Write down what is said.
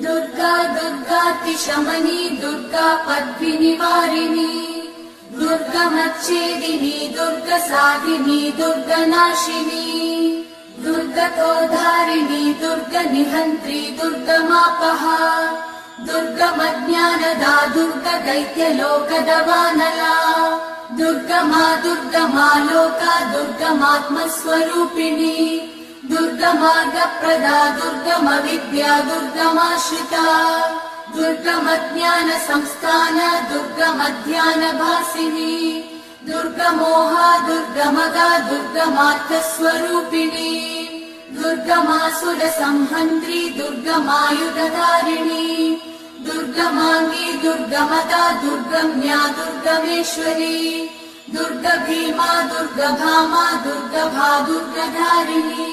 दुर्गा दुर्गातिशमनी दुर्गा पद्मिनिवारिणी दुर्गमच्छेदिनी दुर्गसाधिनी दुर्गनाशिनी दुर्गतोधारिणी दुर्गनिहन्त्री दुर्गमापहा दुर्गमज्ञानदा दुर्गदैत्यलोकदवानला दुर्गमा दुर्गमा लोका दुर्गमात्मस्वरूपिणी दुर्गमार्गप्रदा दुर्गमविद्या दुर्गमाश्रिता दुर्गमज्ञानसंस्थान दुर्गमध्यानभासिनी दुर्गमोहा दुर्गमगा दुर्गमार्थस्वरूपिणी दुर्गमासुरसंहन्त्री दुर्गमायुधधारिणी दुर्गमाङ्गी दुर्गमदा दुर्गम्या दुर्गमेश्वरी दुर्गभीमा दुर्गभामा दुर्गभा दुर्गधारिणी।